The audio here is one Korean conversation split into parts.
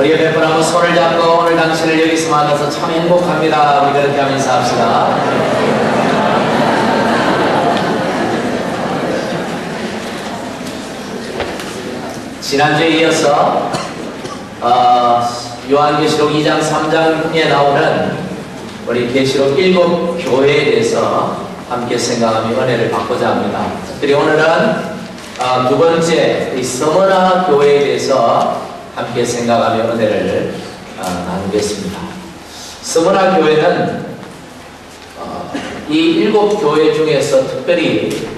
우리 옆에 분 한번 손을 잡고 오늘 당신을 여기서 만나서 참 행복합니다. 우리 그렇게 하면서 인사합시다. 지난주에 이어서 요한계시록 2장 3장에 나오는 우리 계시록 7교회에 대해서 함께 생각하며 은혜를 받고자 합니다. 그리고 오늘은 두 번째 이 스무나 교회에 대해서 함께 생각하며 은혜를 나누겠습니다. 스무나 교회는 이 7교회 중에서 특별히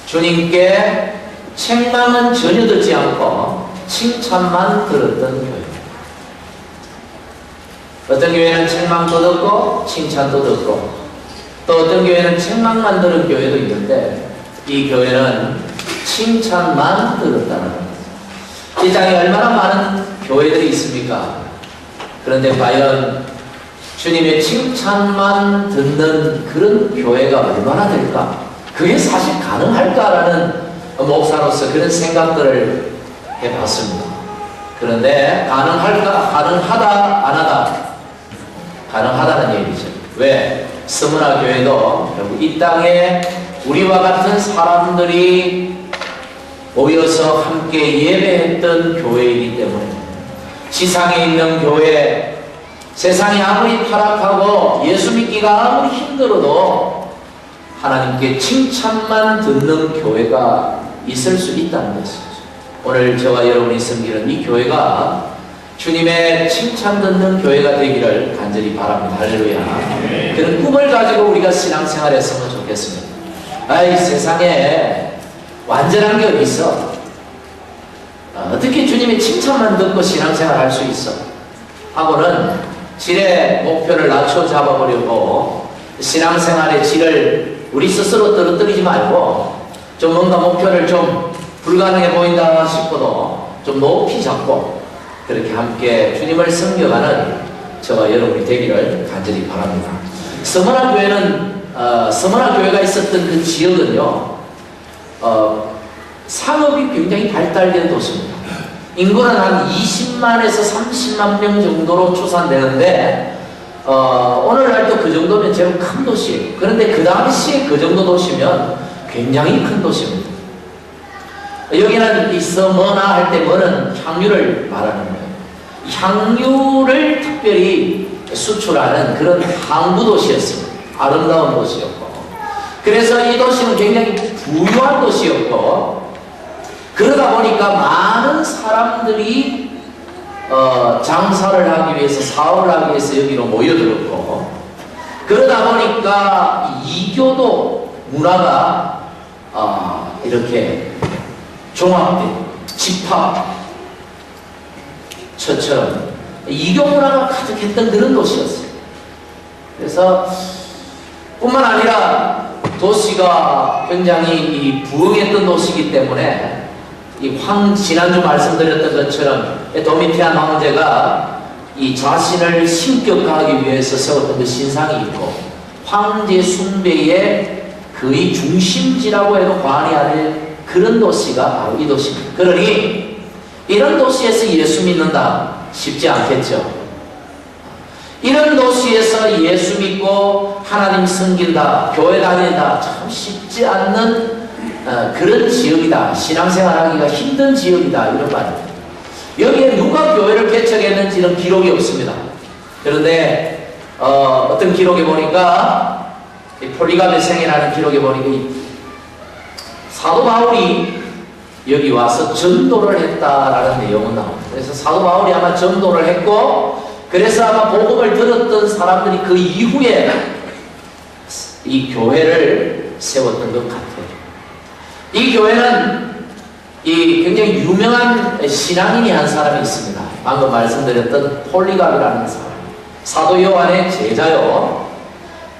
주님께 책망은 전혀 듣지 않고 칭찬만 들었던 교회입니다. 어떤 교회는 책망도 듣고 칭찬도 듣고 또 어떤 교회는 책망만 들은 교회도 있는데 이 교회는 칭찬만 들었다는 겁니다. 이 땅에 얼마나 많은 교회들이 있습니까? 그런데 과연 주님의 칭찬만 듣는 그런 교회가 얼마나 될까? 그게 사실 가능할까라는 목사로서 그런 생각들을 해봤습니다. 그런데 가능할까? 가능하다? 안 하다? 가능하다는 얘기죠. 왜? 스무나 교회도 결국 이 땅에 우리와 같은 사람들이 모여서 함께 예배했던 교회이기 때문에 지상에 있는 교회, 세상이 아무리 타락하고 예수 믿기가 아무리 힘들어도 하나님께 칭찬만 듣는 교회가 있을 수 있다는 것이죠. 오늘 저와 여러분이 섬기는 이 교회가 주님의 칭찬 듣는 교회가 되기를 간절히 바랍니다. 할렐루야. 그런 꿈을 가지고 우리가 신앙생활 했으면 좋겠습니다. 아이, 세상에 완전한 게 어디 있어? 어떻게 주님의 칭찬만 듣고 신앙생활 할 수 있어? 하고는 질의 목표를 낮춰 잡아보려고 신앙생활의 질을 우리 스스로 떨어뜨리지 말고 좀 뭔가 목표를 좀 불가능해 보인다 싶어도 좀 높이 잡고 그렇게 함께 주님을 섬겨가는 저와 여러분이 되기를 간절히 바랍니다. 스무나 교회는 스무나 교회가 있었던 그 지역은요, 상업이 굉장히 발달된 도시입니다. 인구는 한 20만에서 30만 명 정도로 추산되는데 오늘날도 그 정도면 제일 큰 도시예요. 그런데 그 당시에 그 정도 도시면 굉장히 큰 도시입니다. 여기는 이 스무나 할 때 뭐는 향유를 말하는 거예요. 향유를 특별히 수출하는 그런 항구 도시였습니다. 아름다운 도시였고, 그래서 이 도시는 굉장히 부유한 도시였고, 그러다 보니까 많은 사람들이 장사를 하기 위해서, 사업을 하기 위해서 여기로 모여들었고, 그러다 보니까 이교도 문화가 이렇게 종합된 집합처럼 이교 문화가 가득했던 그런 도시였어요. 그래서 뿐만 아니라 도시가 굉장히 부흥했던 도시이기 때문에 지난주 말씀드렸던 것처럼 도미티안 황제가 이 자신을 신격화하기 위해서 세웠던 그 신상이 있고 황제 숭배의 거의 중심지라고 해도 과언이 아닐 그런 도시가 바로 이 도시입니다. 그러니 이런 도시에서 예수 믿는다 쉽지 않겠죠. 이런 도시에서 예수 믿고 하나님 섬긴다, 교회 다닌다 참 쉽지 않는 그런 지역이다. 신앙생활하기가 힘든 지역이다, 이런 말입니다. 여기에 누가 교회를 개척했는지는 기록이 없습니다. 그런데 어떤 기록에 보니까 폴리가베 생애라는 기록에 보니까 사도 바울이 여기 와서 전도를 했다라는 내용은 나옵니다. 그래서 사도 바울이 아마 전도를 했고, 그래서 아마 복음을 들었던 사람들이 그 이후에 이 교회를 세웠던 것 같아요. 이 교회는 굉장히 유명한 신앙인이 한 사람이 있습니다. 방금 말씀드렸던 폴리갑이라는 사람, 사도 요한의 제자요.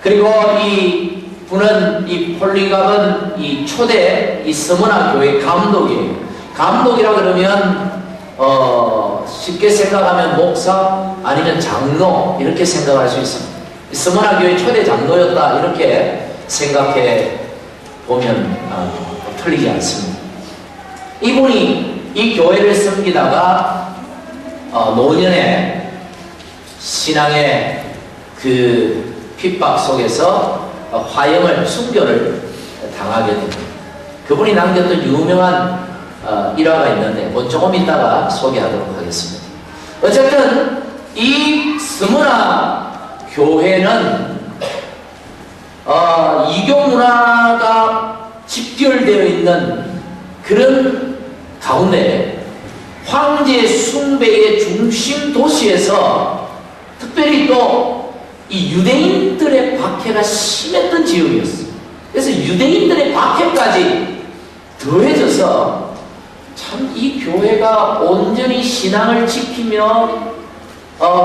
그리고 이 분은, 이 폴리갑은 초대 스무나 교회 감독이에요. 감독이라 그러면 쉽게 생각하면 목사 아니면 장로 이렇게 생각할 수 있습니다. 스무나 교회 초대 장로였다 이렇게 생각해 보면 틀리지 않습니다. 이분이 이 교회를 섬기다가 노년의 신앙의 그 핍박 속에서 화형을, 순교를 당하게 됩니다. 그분이 남겼던 유명한 일화가 있는데 조금 이따가 소개하도록 하겠습니다. 어쨌든 이 스무나 교회는 이교 문화가 집결되어 있는 그런 가운데 황제 숭배의 중심 도시에서 특별히 또 이 유대인들의 박해가 심했던 지역이었어요. 그래서 유대인들의 박해까지 더해져서 참 이 교회가 온전히 신앙을 지키며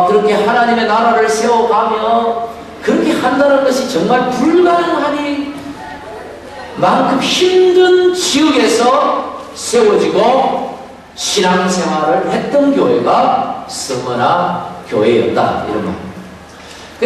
그렇게 하나님의 나라를 세워가며 그렇게 한다는 것이 정말 불가능하니 만큼 힘든 지역에서 세워지고 신앙생활을 했던 교회가 스무나 교회였다, 이런 말.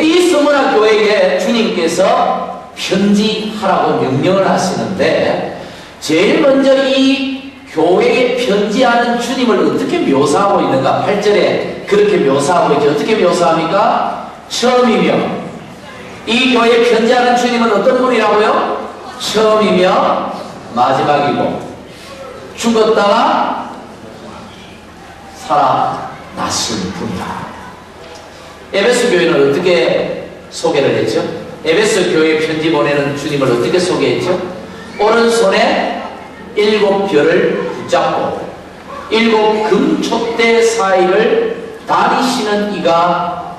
이 스무나 교회에 주님께서 편지하라고 명령을 하시는데 제일 먼저 이 교회에 편지하는 주님을 어떻게 묘사하고 있는가? 8절에 그렇게 묘사하고 있죠. 어떻게 묘사합니까? 처음이며, 이 교회에 편지하는 주님은 어떤 분이라고요? 처음이며 마지막이고 죽었다가 살아나신 분이다. 에베소 교회는 어떻게 소개를 했죠? 에베소 교회 편지 보내는 주님을 어떻게 소개했죠? 오른손에 7별을 붙잡고 7 금촛대 사이를 다니시는 이가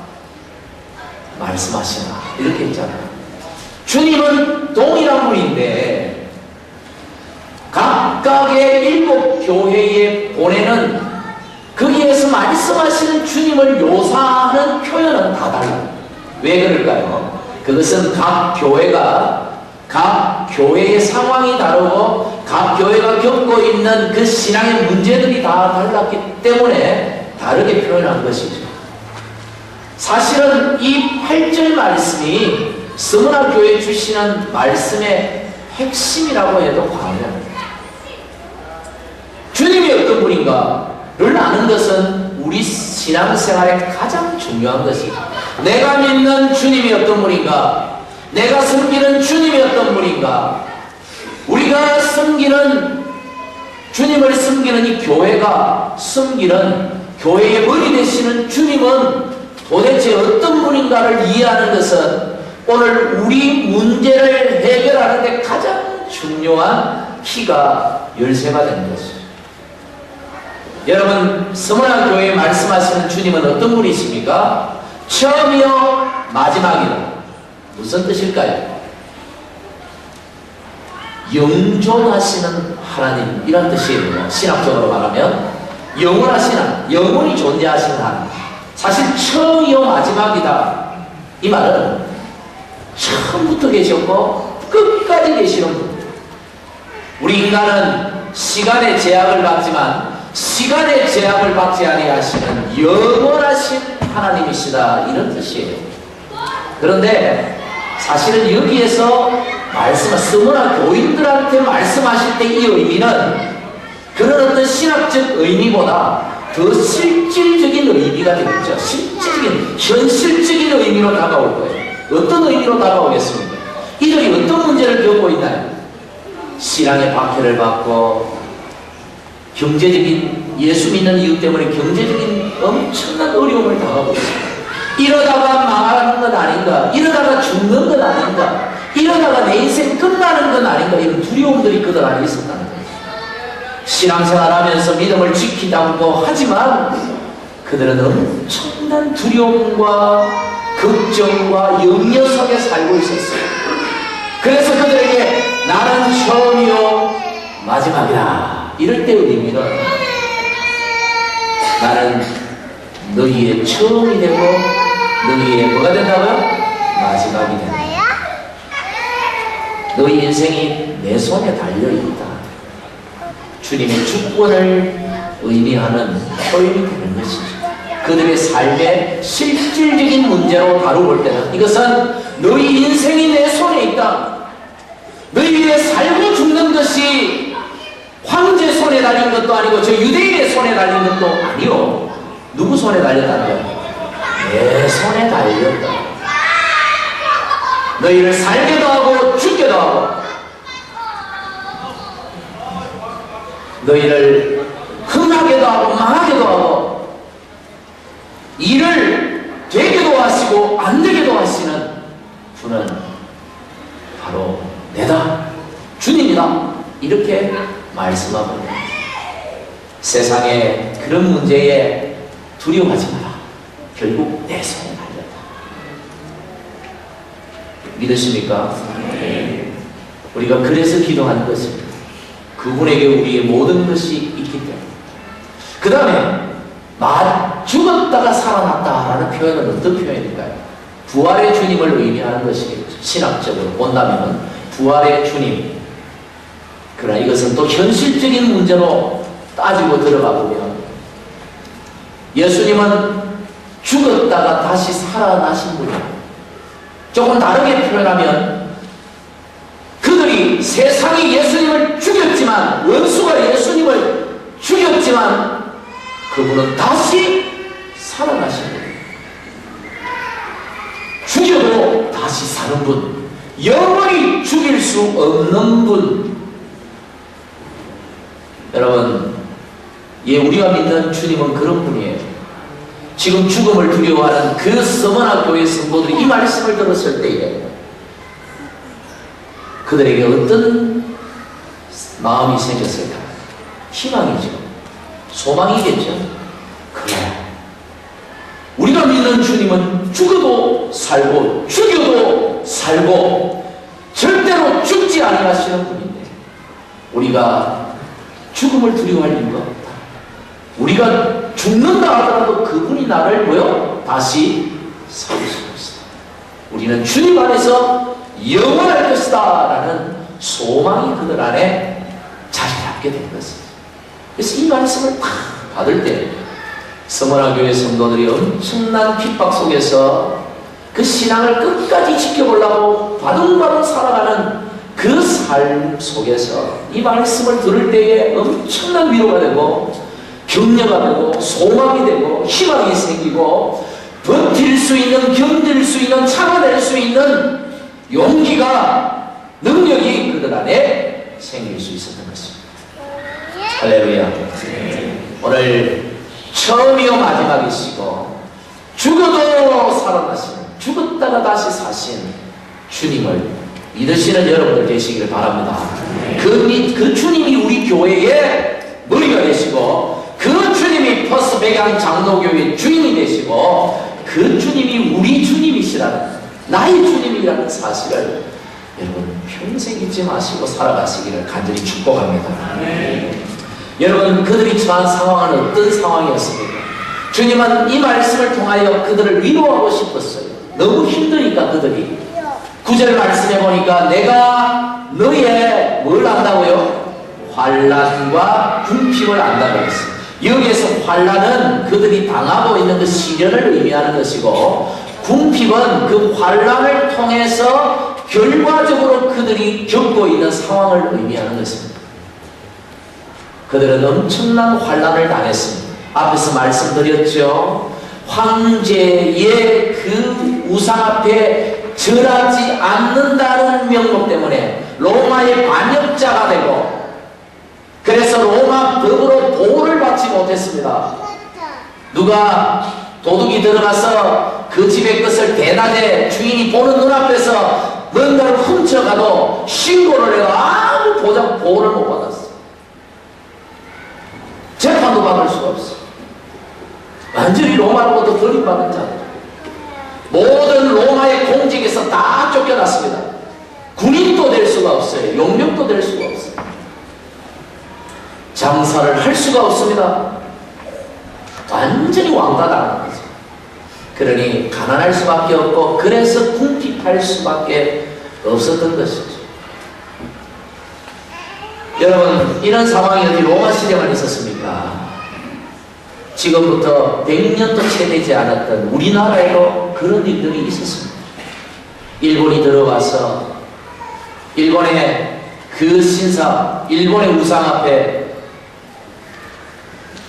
말씀하시나, 이렇게 했잖아요. 주님은 동일한 분인데 각각의 7 교회에 보내는 거기에서 말씀하시는 주님을 묘사하는 표현은 다 달라요. 왜 그럴까요? 그것은 각 교회의 상황이 다르고 각 교회가 겪고 있는 그 신앙의 문제들이 다 달랐기 때문에 다르게 표현한 것이죠. 사실은 이 8절 말씀이 스무나 교회에 주시는 말씀의 핵심이라고 해도 과언이 아닙니다. 주님이 어떤 분인가를 아는 것은 우리 신앙생활에 가장 중요한 것이죠. 내가 믿는 주님이 어떤 분인가, 내가 섬기는 주님이 어떤 분인가, 우리가 섬기는, 주님을 섬기는 이 교회가 섬기는 교회의 머리 되시는 주님은 도대체 어떤 분인가를 이해하는 것은 오늘 우리 문제를 해결하는 데 가장 중요한 키가 열쇠가 되는 것이죠. 여러분, 스무나 교회에 말씀하시는 주님은 어떤 분이십니까? 처음이요 마지막이다. 무슨 뜻일까요? 영존하시는 하나님, 이런 뜻이에요. 신학적으로 말하면 영원하신 하나님, 영원히 존재하시는 하나님. 사실 처음이요 마지막이다, 이 말은 처음부터 계셨고 끝까지 계시는 분. 우리 인간은 시간의 제약을 받지만 시간의 제약을 받지 아니하시는 영원하신 하나님이시다, 이런 뜻이에요. 그런데 사실은 여기에서 스무나 교인들한테 말씀하실 때 이 의미는 그런 어떤 신학적 의미보다 더 실질적인 의미가 되겠죠. 실질적인, 현실적인 의미로 다가올 거예요. 어떤 의미로 다가오겠습니까? 이들이 어떤 문제를 겪고 있나요? 신앙의 박해를 받고 경제적인, 예수 믿는 이유 때문에 경제적인 엄청난 어려움을 당하고 있습니다. 이러다가 망하는 건 아닌가, 이러다가 죽는 건 아닌가, 이러다가 내 인생 끝나는 건 아닌가, 이런 두려움들이 그들 안에 있었다는 거예요. 신앙생활하면서 믿음을 지키다고 하지만 그들은 엄청난 두려움과 걱정과 염려 속에 살고 있었어요. 그래서 그들에게 나는 처음이요 마지막이다, 이럴 때의 의미는 나는 너희의 처음이 되고 너희의 뭐가 된다고요? 마지막이 된다. 너희 인생이 내 손에 달려있다. 주님의 주권을 의미하는 표현이 되는 것이죠. 그들의 삶의 실질적인 문제로 다루볼 때는 이것은 너희 인생이 내 손에 있다. 너희의 살고 죽는 것이 황제 손에 달린 것도 아니고 저 유대인의 손에 달린 것도 아니요, 누구 손에 달렸다는 거야? 내 손에 달렸다. 너희를 살게도 하고 죽게도 하고 너희를 흥하게도 하고 망하게도 하고 일을 되게도 하시고 안 되게도 하시는 주는 바로 내다, 주님이다, 이렇게 말씀하고 세상에 그런 문제에 두려워하지 마라. 결국 내 손에 달렸다. 믿으십니까? 우리가 그래서 기도하는 것입니다. 그분에게 우리의 모든 것이 있기 때문에. 그 다음에 죽었다가 살아났다라는 표현은 어떤 표현일까요? 부활의 주님을 의미하는 것이겠죠. 신학적으로 본다면 부활의 주님. 그러나 이것은 또 현실적인 문제로 따지고 들어가 보면 예수님은 죽었다가 다시 살아나신 분이에요. 조금 다르게 표현하면 그들이 세상이 예수님을 죽였지만, 원수가 예수님을 죽였지만 그분은 다시 살아나신 분, 죽여도 다시 사는 분, 영원히 죽일 수 없는 분. 여러분, 우리가 믿는 주님은 그런 분이에요. 지금 죽음을 두려워하는 그 서머나 교회 성도들이 이 말씀을 들었을 때에 그들에게 어떤 마음이 생겼을까? 희망이죠. 소망이겠죠. 그래, 우리가 믿는 주님은 죽어도 살고 죽여도 살고 절대로 죽지 아니하시는 분인데 우리가 죽음을 두려워할 이유가 없다. 우리가 죽는다 하더라도 그분이 나를 다시 살리실 것이다. 우리는 주님 안에서 영원할 것이다 라는 소망이 그들 안에 자리 잡게 된 것입니다. 그래서 이 말씀을 다 받을 때 서머나 교회 성도들이 엄청난 핍박 속에서 그 신앙을 끝까지 지켜보려고 바둥바둥 살아가는 그 삶 속에서 이 말씀을 들을 때에 엄청난 위로가 되고 격려가 되고 소망이 되고 희망이 생기고 버틸 수 있는, 견딜 수 있는, 참아낼 수 있는 용기가, 능력이 그들 안에 생길 수 있었던 것입니다. 할렐루야. 오늘 처음이요 마지막이시고 죽어도 살아나신, 죽었다가 다시 사신 주님을 믿으시는 여러분들 되시기를 바랍니다. 그 주님이 우리 교회의 머리가 되시고 그 주님이 퍼스트 백양 장로교회의 주인이 되시고 그 주님이 우리 주님이시라는, 나의 주님이라는 사실을 여러분 평생 잊지 마시고 살아가시기를 간절히 축복합니다. 여러분, 그들이 처한 상황은 어떤 상황이었습니까? 주님은 이 말씀을 통하여 그들을 위로하고 싶었어요. 너무 힘드니까 그들이. 9절 말씀해 보니까 내가 너의 뭘 안다고요? 환난과 궁핍을 안다고 했어요. 여기에서 환난은 그들이 당하고 있는 그 시련을 의미하는 것이고, 궁핍은 그 환난을 통해서 결과적으로 그들이 겪고 있는 상황을 의미하는 것입니다. 그들은 엄청난 환난을 당했습니다. 앞에서 말씀드렸죠. 황제의 그 우상 앞에 절하지 않는다는 명목 때문에 로마의 반역자가 되고, 그래서 로마 법으로 보호를 받지 못했습니다. 누가 도둑이 들어가서 그 집의 것을 대낮에 주인이 보는 눈앞에서 뭔가를 훔쳐가도 신고를 해도 아무 보호를 못 받았어. 재판도 받을 수가 없어. 완전히 로마로부터 들이받은 자들, 모든 로마의 공직에서 다 쫓겨났습니다. 군인도 될 수가 없어요. 용력도 될 수가 없어요. 장사를 할 수가 없습니다. 완전히 왕따당하는 거죠. 그러니 가난할 수밖에 없고, 그래서 궁핍할 수밖에 없었던 것이죠. 여러분, 이런 상황이 어디 로마 시대만 있었습니까? 지금부터 100년도 채 되지 않았던 우리나라에도 그런 일들이 있었습니다. 일본이 들어와서 일본의 그 신사, 일본의 우상 앞에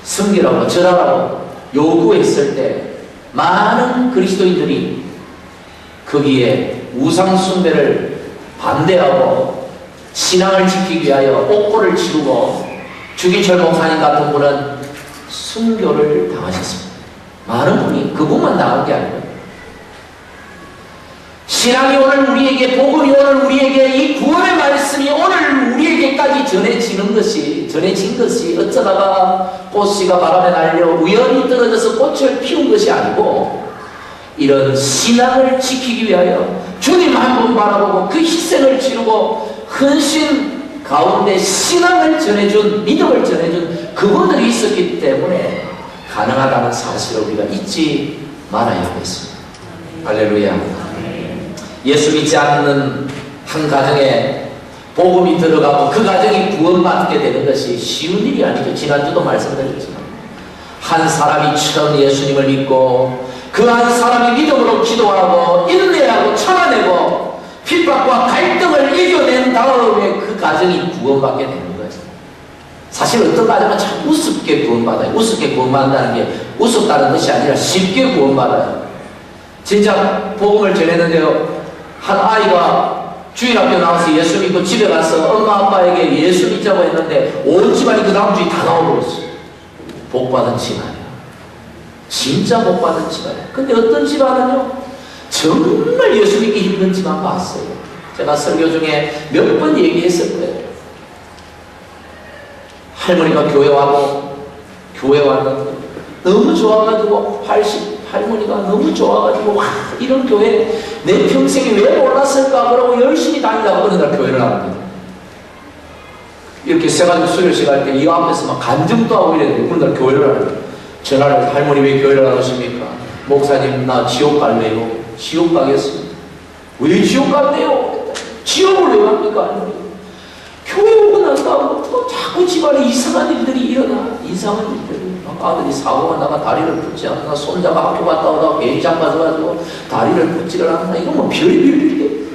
섬기라고 절하라고 요구했을 때 많은 그리스도인들이 거기에 우상숭배를 반대하고 신앙을 지키기 위하여 옥고를 치르고 주기철 목사님 같은 분은 순교를 당하셨습니다. 많은 분이 그분만 당한 게 아니에요. 신앙이 오늘 우리에게, 복음이 오늘 우리에게, 이 구원의 말씀이 오늘 우리에게까지 전해진 것이 어쩌다가 꽃씨가 바람에 날려 우연히 떨어져서 꽃을 피운 것이 아니고, 이런 신앙을 지키기 위하여 주님 한 번 바라보고 그 희생을 치르고 헌신 가운데 신앙을 전해준, 믿음을 전해준 그분들이 있었기 때문에 가능하다는 사실을 우리가 잊지 말아야 하겠습니다. 할렐루야. 예수 믿지 않는 한 가정에 복음이 들어가고 그 가정이 구원받게 되는 것이 쉬운 일이 아니죠. 지난주도 말씀드렸지만 한 사람이 처음 예수님을 믿고 그 한 사람이 믿음으로 기도하고 인내하고 참아내고 핍박과 갈등을 이겨낸 다음에 그 가정이 구원받게 되는 거죠. 사실 어떤 가정은 참 우습게 구원받아요. 우습게 구원받는다는 게 우습다는 것이 아니라 쉽게 구원받아요. 진짜 복음을 전했는데요, 한 아이가 주일학교 나와서 예수 믿고 집에 가서 엄마 아빠에게 예수 믿자고 했는데 온 집안이 그 다음 주에 다 나와버렸어요. 복받은 집안이야. 진짜 복받은 집안이야. 근데 어떤 집안은요, 정말 예수 믿기 힘든 집안 봤어요. 제가 설교 중에 몇 번 얘기했을 거예요. 할머니가 교회 왔는데 너무 좋아가지고 할머니가 너무 좋아가지고 와, 이런 교회 내 평생에 왜 몰랐을까 그러고 열심히 다니다가 어느 날 교회를 나갑니다. 이렇게 세가지고 수요식 할 때 이 앞에서 막 간증도 하고 이랬는데 어느 날 교회를 하는 전화를 해서 할머니 왜 교회를 안 오십니까? 목사님 나 지옥 갈래요. 지옥 가겠습니다. 왜 지옥 간대요? 지옥을 왜 갑니까? 할머니? 교회 오고 난 다음부터 자꾸 집안에 이상한 일들이 일어나. 이상한 일들이. 아들이 사고가 나가 다리를 붙지 않나, 손자가 학교 갔다 오다가 배이장 맞아가지고 다리를 붙지를 않나. 이건 뭐 별의별 일이에요.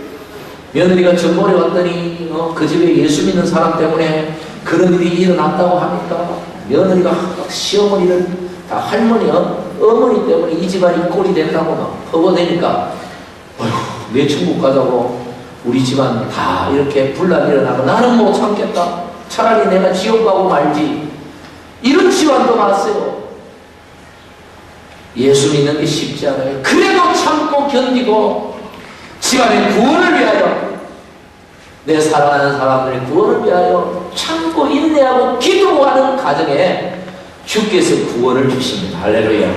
며느리가 전bor에 왔더니 그 집에 예수 믿는 사람 때문에 그런 일이 일어났다고 하니까 며느리가 시어머니를 다 할머니, 어머니 때문에 이 집안이 꼴이 된다고 막 허거대니까 어휴, 내 천국 가자고 우리 집안 다 이렇게 분란 일어나고 나는 못 참겠다. 차라리 내가 지옥 가고 말지. 이런 집안도 많았어요. 예수 믿는 게 쉽지 않아요. 그래도 참고 견디고 집안의 구원을 위하여, 내 사랑하는 사람들의 구원을 위하여 참고 인내하고 기도하는 가정에 주께서 구원을 주십니다. 할렐루야.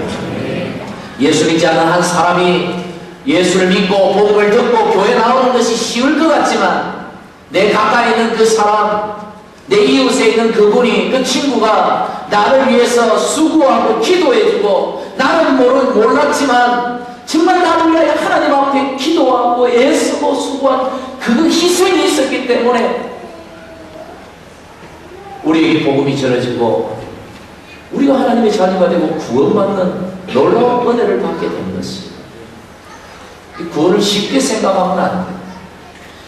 예수 믿지 않는 한 사람이 예수를 믿고 복음을 듣고 교회 나오는 것이 쉬울 것 같지만 내 가까이 있는 그 사람, 내 이웃에 있는 그분이, 그 친구가 나를 위해서 수고하고 기도해주고 나는 몰랐지만 정말 나를 위하여 하나님 앞에 기도하고 애쓰고 수고한 그 희생이 있었기 때문에 우리에게 복음이 전해지고 우리가 하나님의 자녀가 되고 구원받는 놀라운 은혜를 받게 된 것입니다. 구원을 쉽게 생각하면 안 돼요.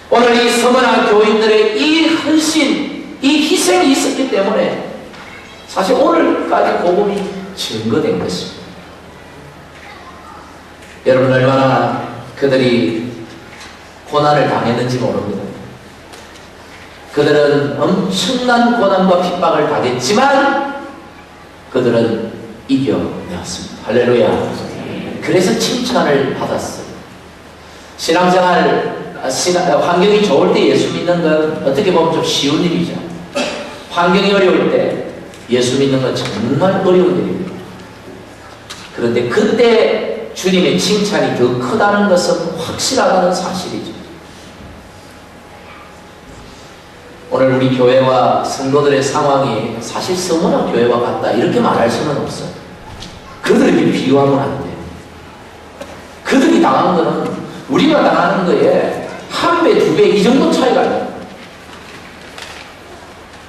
오늘 이 서머나 교인들의 이 헌신, 이 희생이 있었기 때문에 사실 오늘까지 복음이 증거된 것입니다. 여러분 얼마나 그들이 고난을 당했는지 모릅니다. 그들은 엄청난 고난과 핍박을 당했지만 그들은 이겨내었습니다. 할렐루야. 그래서 칭찬을 받았어요. 신앙생활, 환경이 좋을 때 예수 믿는 건 어떻게 보면 좀 쉬운 일이죠. 환경이 어려울 때 예수 믿는 건 정말 어려운 일입니다. 그런데 그때 주님의 칭찬이 더 크다는 것은 확실하다는 사실이죠. 오늘 우리 교회와 성도들의 상황이 사실 서머나 교회와 같다 이렇게 말할 수는 없어요. 그들에게 비교하면 안 돼요. 그들이 당한 거는 우리가 당하는 거에 한 배, 두 배 이 정도 차이가 아니에요.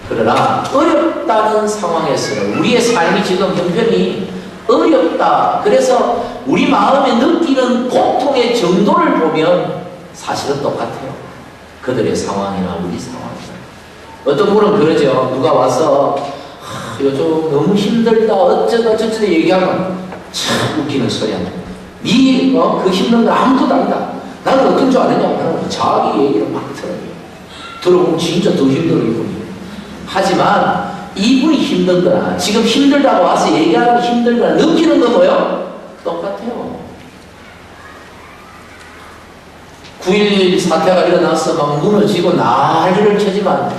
그러나 어렵다는 상황에서는 우리의 삶이 지금 형편이 어렵다. 그래서 우리 마음에 느끼는 고통의 정도를 보면 사실은 똑같아요. 그들의 상황이나 우리 상황이나. 어떤 분은 그러죠. 누가 와서 요즘 너무 힘들다 어쩌다 저쩌다 얘기하면 참 웃기는 소리야. 그 힘든 건 아무것도 아니다. 나는 어떤 줄 아느냐? 나는 자기 얘기를 막 들어요. 들어보면 진짜 더 힘들어 이분이. 하지만 이분이 힘든 거나 지금 힘들다고 와서 얘기하고 힘든 거나 느끼는 거 뭐요? 똑같아요. 9.11 사태가 일어나서 막 무너지고 난리를 치지만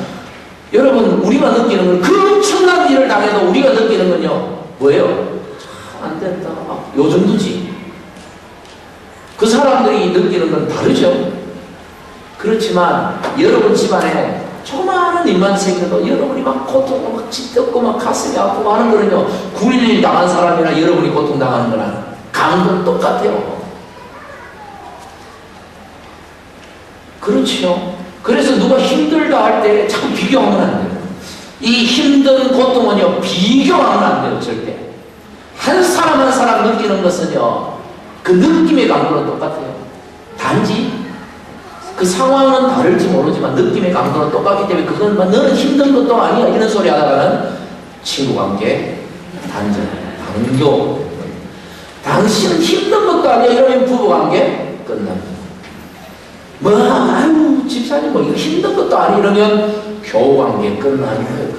여러분 우리가 느끼는 건 그 엄청난 일을 당해도 우리가 느끼는 건요 뭐예요? 참 안 됐다. 요 정도지. 그 사람들이 느끼는 건 다르죠. 그렇지만 여러분 집안에 조그마한 일만 생겨도 여러분이 막 고통고 막 찢었고 막 가슴이 아프고 하는 거는요 9.11 당한 사람이나 여러분이 고통당하는 거나 감은 똑같아요. 그렇죠. 그래서 누가 힘들다 할 때 자꾸 비교하면 안 돼요. 이 힘든 고통은요 비교하면 안 돼요. 절대. 한 사람 한 사람 느끼는 것은요 그 느낌의 강도는 똑같아요. 단지 그 상황은 다를지 모르지만 느낌의 강도는 똑같기 때문에 그건 막 너는 힘든 것도 아니야 이런 소리 하다가는 친구관계 단절, 당교. 당신은 힘든 것도 아니야 이러면 부부관계 끝납니다. 아유 집사님 이거 힘든 것도 아니 이러면 교우관계 끝나는 거예요.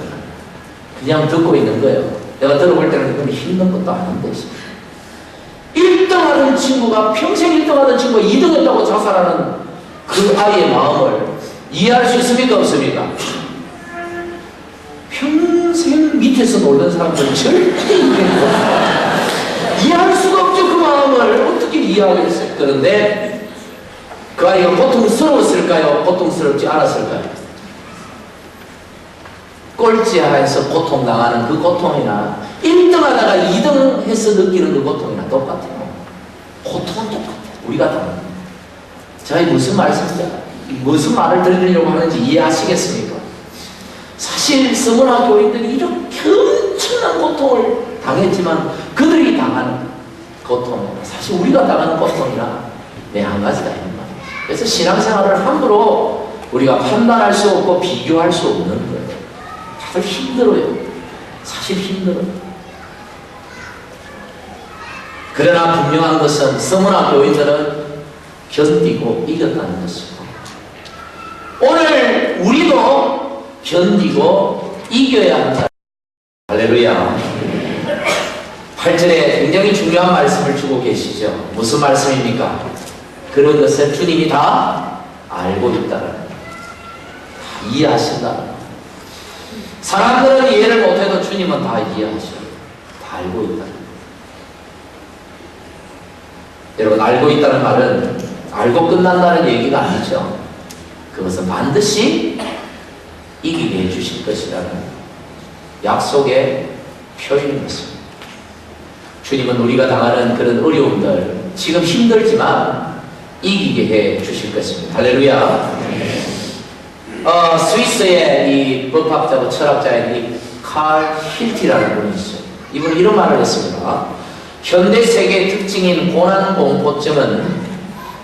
그냥 듣고 있는 거예요. 내가 들어볼 때는 그건 힘든 것도 아닌데 1등 하는 친구가 평생 1등 하던 친구가 2등 했다고 자살하는 그 아이의 마음을 이해할 수 있습니까? 없습니까? 평생 밑에서 놀던 사람들은 절대 이해할 수가 없죠. 그 마음을 어떻게 이해하겠어요? 그런데 그 아이가 고통스러웠을까요? 고통스럽지 않았을까요? 꼴찌하에서 고통당하는 그 고통이나 1등 하다가 2등 해서 느끼는 그 고통이나 똑같아요. 고통은 똑같아요. 우리가 다릅니다. 제가 무슨 말을 드리려고 하는지 이해하시겠습니까? 사실 서문화 교인들이 이렇게 엄청난 고통을 당했지만 그들이 당하는 고통은 사실 우리가 당하는 고통이나 한 가지가 있는 말이에요. 그래서 신앙생활을 함부로 우리가 판단할 수 없고 비교할 수 없는 거예요. 다들 힘들어요. 사실 힘들어요. 그러나 분명한 것은 서문화 교인들은 견디고 이겼다는 것입니다. 오늘 우리도 견디고 이겨야 한다. 할렐루야. 8절에 굉장히 중요한 말씀을 주고 계시죠. 무슨 말씀입니까? 그런 것을 주님이 다 알고 있다는 다 이해하신다는 것. 사람들은 이해를 못해도 주님은 다 이해하셔요. 다 알고 있다는 것. 여러분 알고 있다는 말은 알고 끝난다는 얘기가 아니죠. 그것은 반드시 이기게 해주실 것이라는 약속의 표현인 것입니다. 주님은 우리가 당하는 그런 어려움들 지금 힘들지만 이기게 해 주실 것입니다. 할렐루야. 스위스의 이 법학자고 철학자인 이 칼 힐티라는 분이 있어요. 이분은 이런 말을 했습니다. 현대 세계의 특징인 고난 공포증은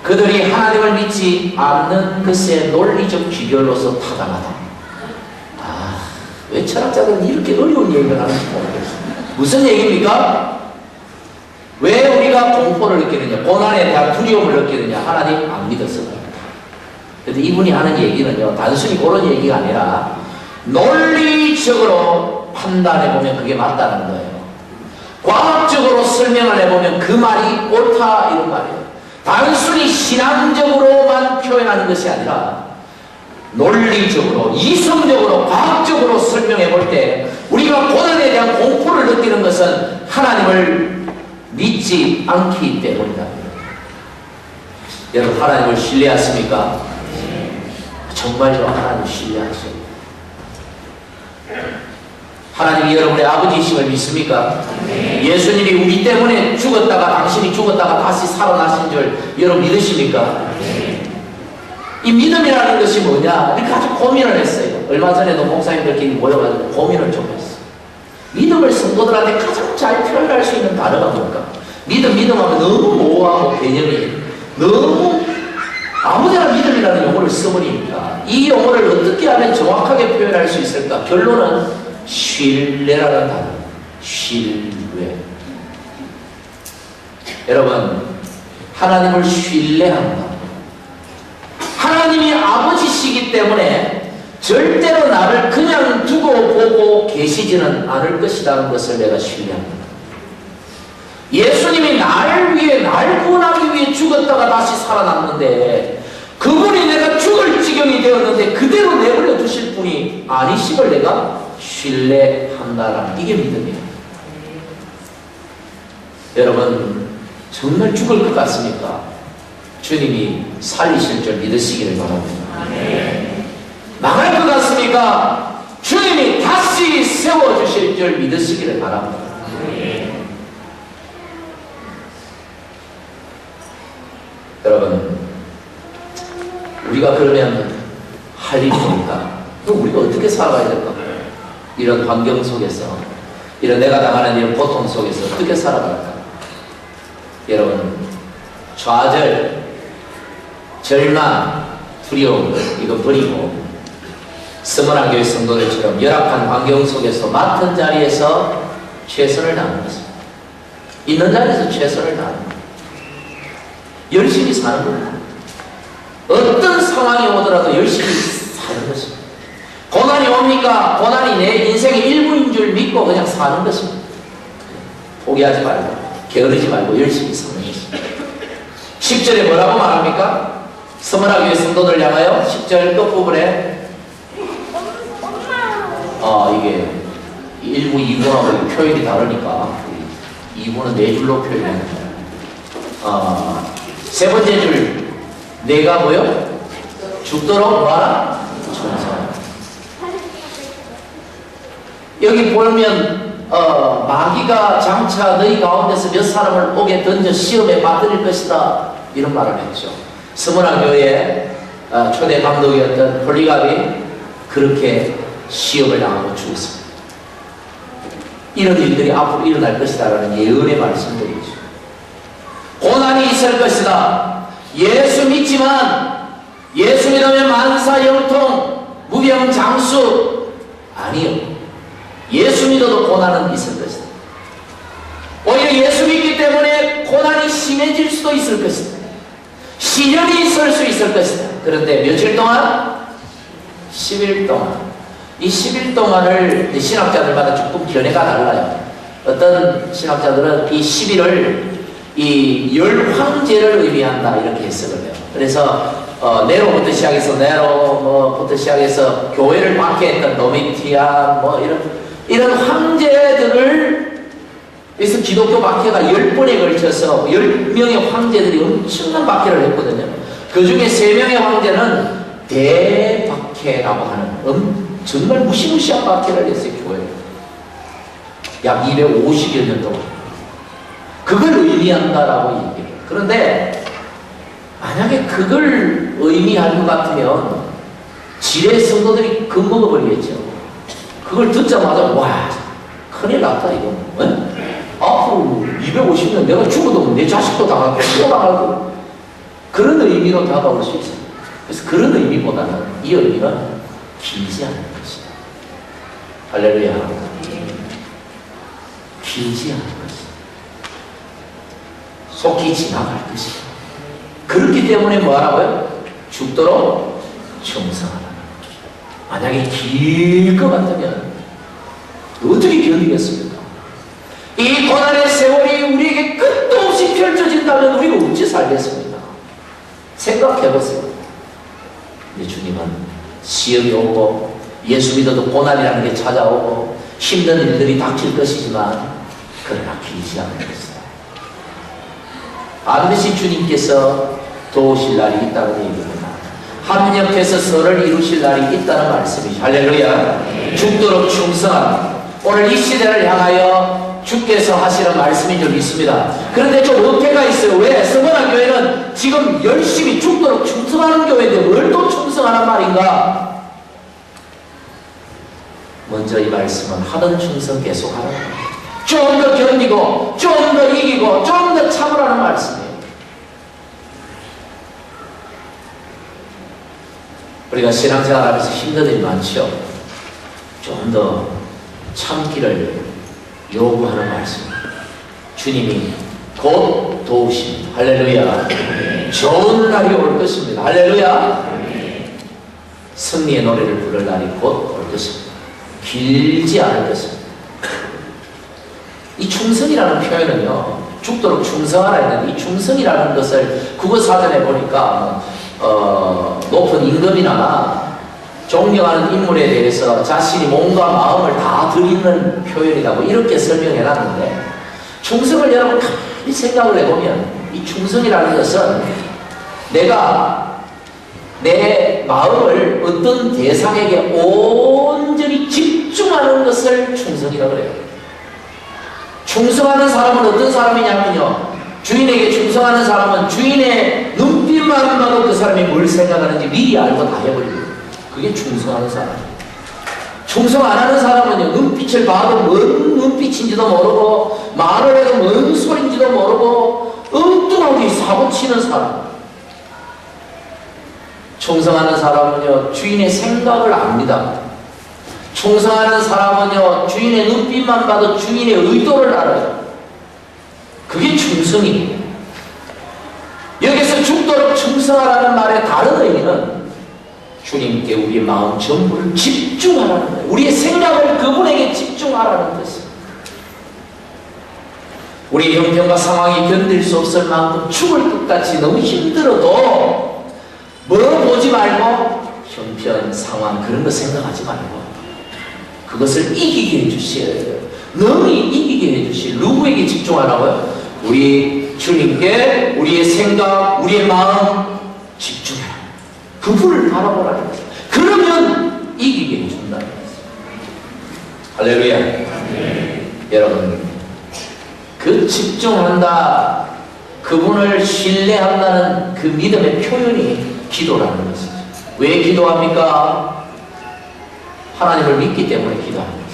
그들이 하나님을 믿지 않는 것의 논리적 귀결로서 타당하다. 왜 철학자들은 이렇게 어려운 얘기를 하는지 모르겠어요. 무슨 얘기입니까? 왜 우리가 공포를 느끼느냐, 고난에 대한 두려움을 느끼느냐, 하나님 안 믿어서 그렇다. 그런데 이분이 하는 얘기는요, 단순히 그런 얘기가 아니라 논리적으로 판단해보면 그게 맞다는 거예요. 과학적으로 설명을 해보면 그 말이 옳다 이런 말이에요. 단순히 신앙적으로만 표현하는 것이 아니라 논리적으로, 이성적으로, 과학적으로 설명해 볼 때 우리가 고난에 대한 공포를 느끼는 것은 하나님을 믿지 않기 때문이다. 여러분 하나님을 신뢰하십니까? 정말로 하나님을 신뢰하십니까? 하나님이 여러분의 아버지이심을 믿습니까? 예수님이 우리 때문에 죽었다가 당신이 죽었다가 다시 살아나신 줄 여러분 믿으십니까? 이 믿음이라는 것이 뭐냐? 이렇게 아주 고민을 했어요. 얼마 전에도 목사님들끼리 모여가지고 고민을 좀 했어요. 믿음을 성도들한테 가장 잘 표현할 수 있는 단어가 뭘까? 믿음하면 너무 모호하고 개념이 너무 아무데나 믿음이라는 용어를 써버리니까 이 용어를 어떻게 하면 정확하게 표현할 수 있을까? 결론은 신뢰라는 단어. 신뢰. 여러분, 하나님을 신뢰한다. 하나님이 아버지시기 때문에 절대로 나를 그냥 두고 보고 계시지는 않을 것이라는 것을 내가 신뢰합니다. 예수님이 나를 위해, 날 구원하기 위해 죽었다가 다시 살아났는데 그분이 내가 죽을 지경이 되었는데 그대로 내버려 두실 분이 아니심을 내가 신뢰한다라는 이게 믿음이에요. 여러분, 정말 죽을 것 같습니까? 주님이 살리실 줄 믿으시기를 바랍니다. 망할 것 같습니까? 주님이 다시 세워주실 줄 믿으시기를 바랍니다. 여러분, 우리가 그러면 할 일이 뭡니까? 우리가 어떻게 살아가야 될까? 이런 환경 속에서, 이런 내가 당하는 이런 고통 속에서 어떻게 살아갈까? 여러분, 좌절, 절망, 두려움, 이거 버리고 스무나 교회 성도들처럼 열악한 환경 속에서 맡은 자리에서 최선을 다하는 것입니다. 있는 자리에서 최선을 다하는 것. 열심히 사는 겁니다. 어떤 상황이 오더라도 열심히 사는 것입니다. 고난이 옵니까? 고난이 내 인생의 일부인 줄 믿고 그냥 사는 것입니다. 포기하지 말고, 게으르지 말고 열심히 사는 것입니다. 10절에 뭐라고 말합니까? 서문화 교회 성도들 향하여 10절 끝부분에 이게 1부, 2부하고 표현이 다르니까 2부는 4줄로 표현합니다. 세 번째 줄, 내가 뭐요? 죽도록 뭐하라? 천사. 여기 보면 마귀가 장차 너희 가운데서 몇 사람을 옥에 던져 시험에 빠뜨릴 것이다, 이런 말을 했죠. 스무나 교회의 초대 감독이었던 폴리갑이 그렇게 시험을 당하고 죽었습니다. 이런 일들이 앞으로 일어날 것이다라는 예언의 말씀들이죠. 고난이 있을 것이다. 예수 믿지만, 예수 믿으면 만사형통, 무병장수. 아니요. 예수 믿어도 고난은 있을 것이다. 오히려 예수 믿기 때문에 고난이 심해질 수도 있을 것이다. 시련이 있을 수 있을 것이다. 그런데 며칠 동안? 10일 동안. 이 10일 동안을 신학자들마다 조금 견해가 달라요. 어떤 신학자들은 이 10일을 이 열 황제를 의미한다, 이렇게 해석을 해요. 그래서 네로부터 시작해서 교회를 박해했던 도미티안 이런 황제들을, 그래서 기독교 박해가 10번에 걸쳐서 10명의 황제들이 엄청난 박해를 했거든요. 그 중에 3명의 황제는 대박해라고 하는 정말 무시무시한 박해를 했어요, 교회. 약 250여 년 동안. 그걸 의미한다라고 얘기해요. 그런데 만약에 그걸 의미할 것 같으면 지뢰 성도들이 겁먹어버리겠죠. 그걸 듣자마자 와, 큰일 났다 이거. 앞으로 250년 내가 죽어도 내 자식도 당하고 또 당하고, 그런 의미로 다가올 수 있어요. 그래서 그런 의미보다는 이 의미는 길지 않은 것이다. 할렐루야. 길지 않은 것이다. 속히 지나갈 것이다. 그렇기 때문에 뭐하라고요? 죽도록 충성하라. 만약에 길 것 같으면 어떻게 견디겠습니까? 이 고난의 세월이 우리에게 끝도 없이 펼쳐진다면 우리가 어찌 살겠습니까? 생각해보세요. 근데 주님은 시험이 오고 예수 믿어도 고난이라는 게 찾아오고 힘든 일들이 닥칠 것이지만 그러나 길지 않은 것이다. 반드시 주님께서 도우실 날이 있다는 얘기입니다. 합력해서 선을 이루실 날이 있다는 말씀이죠. 할렐루야. 죽도록 충성하라. 오늘 이 시대를 향하여 주께서 하시는 말씀인 줄 믿습니다. 그런데 좀 어폐가 있어요. 왜? 서문화 교회는 지금 열심히 죽도록 충성하는 교회인데 뭘 또 충성하란 말인가? 먼저 이 말씀은 하던 충성 계속하라. 좀 더 견디고, 좀 더 이기고, 좀 더 참으라는 말씀이에요. 우리가 신앙생활하면서 힘든 일이 많죠. 좀 더 참기를 요구하는 말씀입니다. 주님이 곧 도우십니다. 할렐루야. 좋은 날이 올 것입니다. 할렐루야. 승리의 노래를 부를 날이 곧 올 것입니다. 길지 않을 것입니다. 이 충성이라는 표현은요, 죽도록 충성하라 했는데, 이 충성이라는 것을 국어사전에 보니까 높은 임금이나 존경하는 인물에 대해서 자신이 몸과 마음을 다 드리는 표현이라고 이렇게 설명해 놨는데, 충성을 여러분 가만히 생각을 해보면 이 충성이라는 것은 내가 내 마음을 어떤 대상에게 온전히 집중하는 것을 충성이라고 그래요. 충성하는 사람은 어떤 사람이냐면요, 주인에게 충성하는 사람은 주인의 눈빛만 봐도 그 사람이 뭘 생각하는지 미리 알고 다 해버립니다. 그게 충성하는 사람이에요. 충성 안 하는 사람은요, 눈빛을 봐도 뭔 눈빛인지도 모르고, 말을 해도 뭔 소리인지도 모르고, 엉뚱하게 사고치는 사람. 충성하는 사람은요, 주인의 생각을 압니다. 충성하는 사람은요, 주인의 눈빛만 봐도 주인의 의도를 알아요. 그게 충성이에요. 여기서 죽도록 충성하라는 말의 다른 의미는 주님께 우리의 마음 전부를 집중하라는 거예요. 우리의 생각을 그분에게 집중하라는 뜻입니다. 우리 형편과 상황이 견딜 수 없을 만큼 죽을 것 같이 너무 힘들어도 뭐 보지 말고 형편, 상황 그런 거 생각하지 말고 그것을 이기게 해주셔야 돼요. 능히 이기게 해주실 누구에게 집중하라고요? 우리 주님께 우리의 생각, 우리의 마음 집중해라. 그분을 바라보라는 거예요. 그러면 이기게 해준다는 거예요. 할렐루야. 여러분, 그 집중한다, 그분을 신뢰한다는 그 믿음의 표현이 기도라는 것이죠. 왜 기도합니까? 하나님을 믿기 때문에 기도합니다.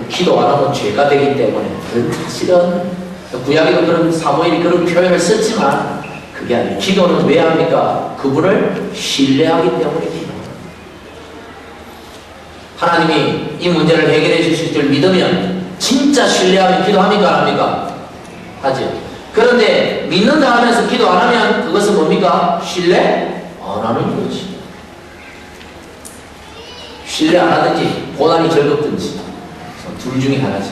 기도 안 하면 죄가 되기 때문에. 사실은 구약에도 그런 사무엘이 그런 표현을 썼지만 그게 아니에요. 기도는 왜 합니까? 그분을 신뢰하기 때문에 기도합니다. 하나님이 이 문제를 해결해 주실 줄 믿으면 진짜 신뢰하면 기도합니까? 안 합니까? 하죠. 그런데 믿는다 하면서 기도 안 하면 그것은 뭡니까? 신뢰 안 하는 거지. 신뢰 안 하든지 고난이 즐겁든지 둘 중에 하나지.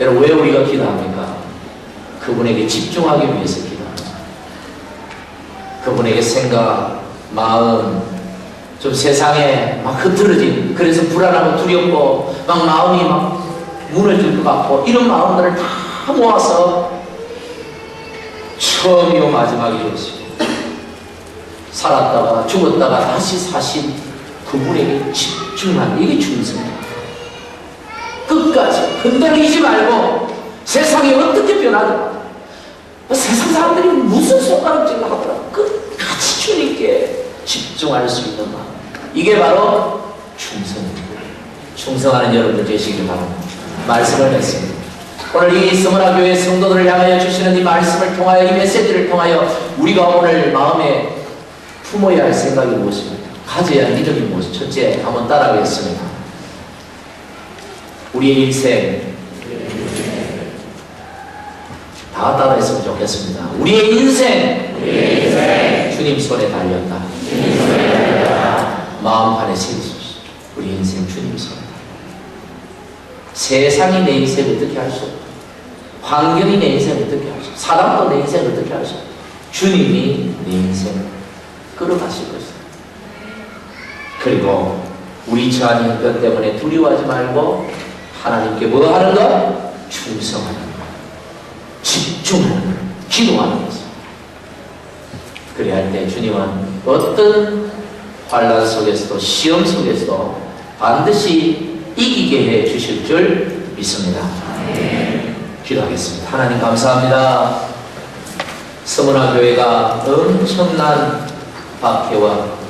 여러분, 왜 우리가 기도합니까? 그분에게 집중하기 위해서 기도합니다. 그분에게 생각, 마음, 좀 세상에 막 흐트러진, 그래서 불안하고 두렵고 막 마음이 막 무너질 것 같고 이런 마음들을 다 모아서 처음이요 마지막이었어요. 살았다가 죽었다가 다시 사신 그분에게 집중하는 이게 충성입니다. 끝까지 흔들리지 말고 세상이 어떻게 변하든 세상 사람들이 무슨 손가락질을 하더라 끝까지 주님께 집중할 수 있는 마음, 이게 바로 충성입니다. 충성하는 여러분들 되시길 바랍니다. 말씀을 했습니다. 오늘 이 서문화 교회 성도들을 향하여 주시는 이 말씀을 통하여, 이 메시지를 통하여 우리가 오늘 마음에 품어야 할 생각이 무엇입니까? 가져야 할 믿음이 무엇입니까? 첫째, 한번 따라하겠습니다. 우리의 인생, 다 따라했으면 좋겠습니다. 우리의 인생, 주님 손에 달렸다. 마음판에 새기십시오. 우리 인생 주님 손에 달렸다. 세상이 내 인생을 어떻게 할 수 없고, 환경이 내 인생을 어떻게 할 수 없고, 사람도 내 인생을 어떻게 할 수 없고, 주님이 내 인생을 끌어가실 것입니다. 그리고 우리 처한 형편 때문에 두려워하지 말고 하나님께 뭐 하는 것? 충성하는 것, 집중하는 것, 기도하는 것입니다. 그래야 할 때 주님은 어떤 환난 속에서도 시험 속에서도 반드시 이기게 해 주실 줄 믿습니다. 기도하겠습니다. 하나님 감사합니다. 서문화 교회가 엄청난 박해와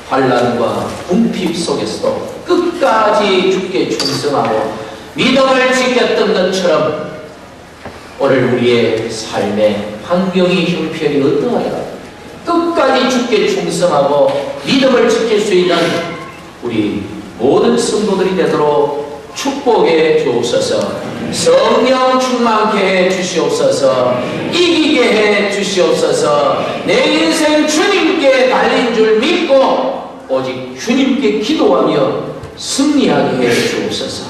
환난과 궁핍 속에서도 끝까지 주께 충성하고 믿음을 지켰던 것처럼 오늘 우리의 삶의 환경이 형편이 어떠하더라도 끝까지 주께 충성하고 믿음을 지킬 수 있는 우리 모든 성도들이 되도록 축복해 주옵소서. 성령 충만케 해 주시옵소서. 이기게 해 주시옵소서. 내 인생 주님께 달린 줄 믿고 오직 주님께 기도하며 승리하게 해 주옵소서.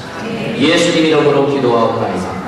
예수님 이름으로 기도하옵나이다.